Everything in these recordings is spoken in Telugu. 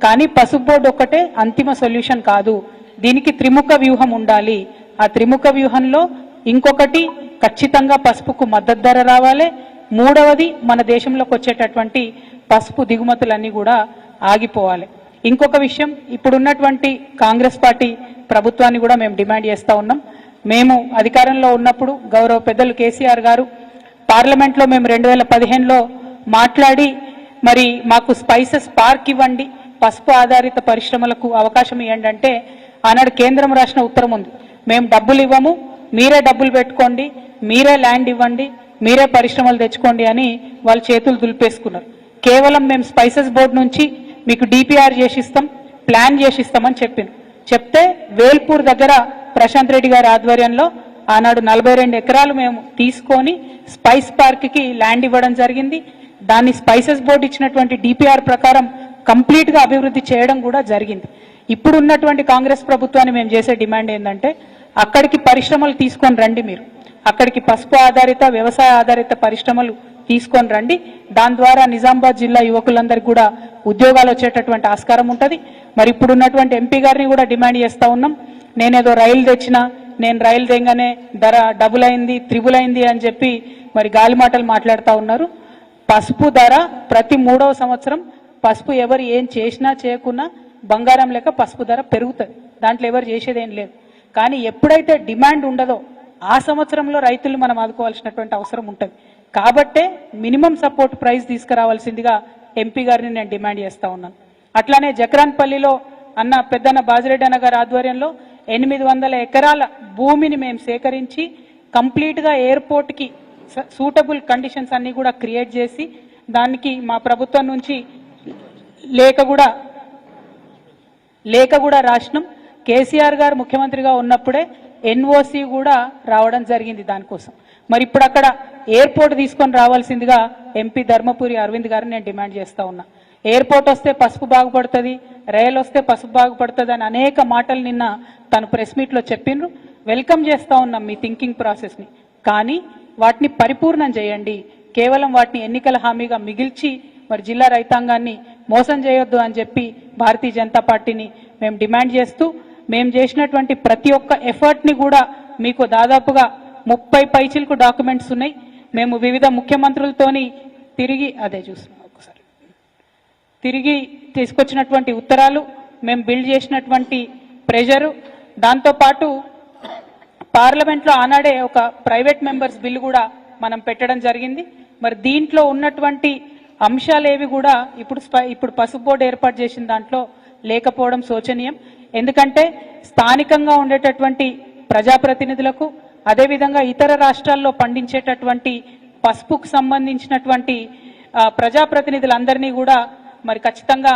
కానీ పసుపు బోర్డు ఒకటే అంతిమ సొల్యూషన్ కాదు, దీనికి త్రిముఖ వ్యూహం ఉండాలి. ఆ త్రిముఖ వ్యూహంలో ఇంకొకటి ఖచ్చితంగా పసుపుకు మద్దతు ధర రావాలి. మూడవది మన దేశంలోకి వచ్చేటటువంటి పసుపు దిగుమతులన్నీ కూడా ఆగిపోవాలి. ఇంకొక విషయం, ఇప్పుడున్నటువంటి కాంగ్రెస్ పార్టీ ప్రభుత్వాన్ని కూడా మేము డిమాండ్ చేస్తూ ఉన్నాం. మేము అధికారంలో ఉన్నప్పుడు గౌరవ పెద్దలు కేసీఆర్ గారు పార్లమెంట్లో మేము 2015లో మాట్లాడి మరి మాకు స్పైసెస్ పార్క్ ఇవ్వండి, పసుపు ఆధారిత పరిశ్రమలకు అవకాశం ఇవ్వండి అంటే ఆనాడు కేంద్రం రాసిన ఉత్తరం ఉంది, మేము డబ్బులు ఇవ్వము, మీరే డబ్బులు పెట్టుకోండి, మీరే ల్యాండ్ ఇవ్వండి, మీరే పరిశ్రమలు తెచ్చుకోండి అని వాళ్ళు చేతులు దులిపేసుకున్నారు. కేవలం మేము స్పైసెస్ బోర్డు నుంచి మీకు డిపిఆర్ చేసిస్తాం, ప్లాన్ చేసిస్తామని చెప్తే వేల్పూర్ దగ్గర ప్రశాంత్ రెడ్డి గారి ఆధ్వర్యంలో ఆనాడు 42 ఎకరాలు మేము తీసుకొని స్పైస్ పార్క్కి ల్యాండ్ ఇవ్వడం జరిగింది. దాన్ని స్పైసెస్ బోర్డు ఇచ్చినటువంటి డిపిఆర్ ప్రకారం కంప్లీట్గా అభివృద్ధి చేయడం కూడా జరిగింది. ఇప్పుడు ఉన్నటువంటి కాంగ్రెస్ ప్రభుత్వాన్ని మేము చేసే డిమాండ్ ఏంటంటే అక్కడికి పరిశ్రమలు తీసుకొని రండి, మీరు అక్కడికి పసుపు ఆధారిత వ్యవసాయ ఆధారిత పరిశ్రమలు తీసుకొని రండి. దాని ద్వారా నిజామాబాద్ జిల్లా యువకులందరికీ కూడా ఉద్యోగాలు వచ్చేటటువంటి ఆస్కారం ఉంటుంది. మరి ఇప్పుడు ఉన్నటువంటి ఎంపీ గారిని కూడా డిమాండ్ చేస్తూ ఉన్నాం, నేనేదో రైలు తెచ్చినా, నేను రైలు తెంగానే ధర డబుల్ అయింది, త్రిబుల్ అయింది అని చెప్పి మరి గాలి మాటలు మాట్లాడుతూ ఉన్నారు. పసుపు ధర ప్రతి 3వ సంవత్సరం పసుపు ఎవరు ఏం చేసినా చేయకున్నా బంగారం లెక్క పసుపు ధర పెరుగుతుంది, దాంట్లో ఎవరు చేసేదేం లేదు. కానీ ఎప్పుడైతే డిమాండ్ ఉండదో ఆ సంవత్సరంలో రైతులు మనం ఆదుకోవాల్సినటువంటి అవసరం ఉంటుంది. కాబట్టే మినిమం సపోర్ట్ ప్రైస్ తీసుకురావాల్సిందిగా ఎంపీ గారిని నేను డిమాండ్ చేస్తూ ఉన్నాను. అట్లానే జక్రాన్పల్లిలో అన్న పెద్దన్న బాజిరెడ్డి అన్న గారి ఆధ్వర్యంలో 800 ఎకరాల భూమిని మేము సేకరించి కంప్లీట్గా ఎయిర్పోర్ట్కి సూటబుల్ కండిషన్స్ అన్నీ కూడా క్రియేట్ చేసి దానికి మా ప్రభుత్వం నుంచి లేఖ కూడా రాసినాం. కేసీఆర్ గారు ముఖ్యమంత్రిగా ఉన్నప్పుడే ఎన్ఓసి కూడా రావడం జరిగింది దానికోసం. మరి ఇప్పుడు అక్కడ ఎయిర్పోర్ట్ తీసుకొని రావాల్సిందిగా ఎంపీ ధర్మపురి అరవింద్ గారిని నేను డిమాండ్ చేస్తూ ఉన్నా. ఎయిర్పోర్ట్ వస్తే పసుపు బాగుపడుతుంది, రైలు వస్తే పసుపు బాగుపడుతుంది అని అనేక మాటలు నిన్న తను ప్రెస్ మీట్లో చెప్పిండ్రు. వెల్కమ్ చేస్తూ ఉన్నాం మీ థింకింగ్ ప్రాసెస్ని, కానీ వాటిని పరిపూర్ణం చేయండి. కేవలం వాటిని ఎన్నికల హామీగా మిగిల్చి మరి జిల్లా రైతాంగాన్ని మోసం చేయొద్దు అని చెప్పి భారతీయ జనతా పార్టీని మేము డిమాండ్ చేస్తూ, మేము చేసినటువంటి ప్రతి ఒక్క ఎఫర్ట్ని కూడా మీకు దాదాపుగా 30 పైచిలకు డాక్యుమెంట్స్ ఉన్నాయి. మేము వివిధ ముఖ్యమంత్రులతోని తిరిగి తీసుకొచ్చినటువంటి ఉత్తరాలు, మేము బిల్డ్ చేసినటువంటి ప్రెషరు, దాంతోపాటు పార్లమెంట్లో ఆనాడే ఒక ప్రైవేట్ మెంబర్స్ బిల్లు కూడా మనం పెట్టడం జరిగింది. మరి దీంట్లో ఉన్నటువంటి అంశాలేవి కూడా ఇప్పుడు పసుపు బోర్డు ఏర్పాటు చేసిన దాంట్లో లేకపోవడం శోచనీయం. ఎందుకంటే స్థానికంగా ఉండేటటువంటి ప్రజాప్రతినిధులకు, అదేవిధంగా ఇతర రాష్ట్రాల్లో పండించేటటువంటి పసుపుకు సంబంధించినటువంటి ప్రజాప్రతినిధులందరినీ కూడా మరి ఖచ్చితంగా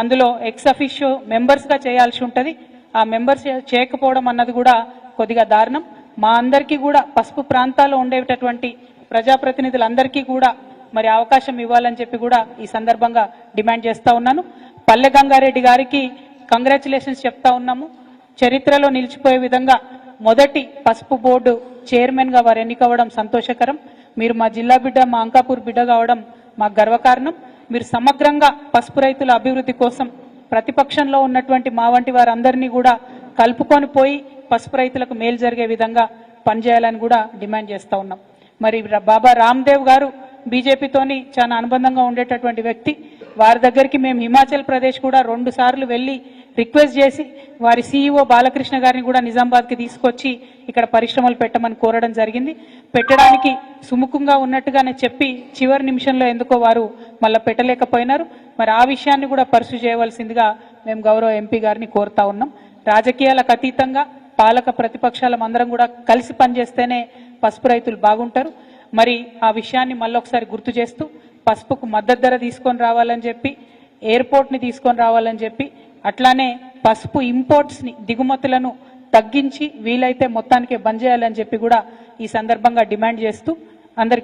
అందులో ఎక్స్ అఫిషియో మెంబర్స్గా చేయాల్సి ఉంటుంది. ఆ మెంబర్స్ చేయకపోవడం అన్నది కూడా కొద్దిగా దారుణం. మా అందరికీ కూడా పసుపు ప్రాంతాల్లో ఉండేటటువంటి ప్రజాప్రతినిధులందరికీ కూడా మరి అవకాశం ఇవ్వాలని చెప్పి కూడా ఈ సందర్భంగా డిమాండ్ చేస్తూ ఉన్నాను. పల్లె గంగారెడ్డి గారికి కంగ్రాచులేషన్స్ చెప్తా ఉన్నాము. చరిత్రలో నిలిచిపోయే విధంగా మొదటి పసుపు బోర్డు చైర్మన్గా వారు ఎన్నికవడం సంతోషకరం. మీరు మా జిల్లా బిడ్డ, మా అంకాపూర్ బిడ్డ కావడం మాకు గర్వకారణం. మీరు సమగ్రంగా పసుపు రైతుల అభివృద్ధి కోసం ప్రతిపక్షంలో ఉన్నటువంటి మా వంటి వారందరినీ కూడా కలుపుకొని పోయి పసుపు రైతులకు మేలు జరిగే విధంగా పనిచేయాలని కూడా డిమాండ్ చేస్తూ ఉన్నాం. మరి బాబా రామ్దేవ్ గారు బీజేపీతోని చాలా అనుబంధంగా ఉండేటటువంటి వ్యక్తి. వారి దగ్గరికి మేము హిమాచల్ ప్రదేశ్ కూడా 2 సార్లు వెళ్ళి రిక్వెస్ట్ చేసి వారి సీఈఓ బాలకృష్ణ గారిని కూడా నిజామాబాద్కి తీసుకొచ్చి ఇక్కడ పరిశ్రమలు పెట్టమని కోరడం జరిగింది. పెట్టడానికి సుముఖంగా ఉన్నట్టుగానే చెప్పి చివరి నిమిషంలో ఎందుకో వారు మళ్ళీ పెట్టలేకపోయినారు. మరి ఆ విషయాన్ని కూడా పర్సు చేయవలసిందిగా మేము గౌరవ ఎంపీ గారిని కోరుతా ఉన్నాం. రాజకీయాలకు అతీతంగా పాలక ప్రతిపక్షాల అందరం కూడా కలిసి పనిచేస్తేనే పసుపు రైతులు బాగుంటారు. మరి ఆ విషయాన్ని మళ్ళొకసారి గుర్తు చేస్తూ పసుపుకు మద్దతు ధర తీసుకొని రావాలని చెప్పి, ఎయిర్పోర్ట్ని తీసుకొని రావాలని చెప్పి, అట్లానే పసుపు ఇంపోర్ట్స్ని దిగుమతులను తగ్గించి వీలైతే మొత్తానికి బంద్ చేయాలని చెప్పి కూడా ఈ సందర్భంగా డిమాండ్ చేస్తూ అందరి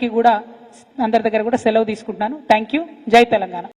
దగ్గర కూడా సెలవు తీసుకుంటున్నాను. Thank you. జై తెలంగాణ.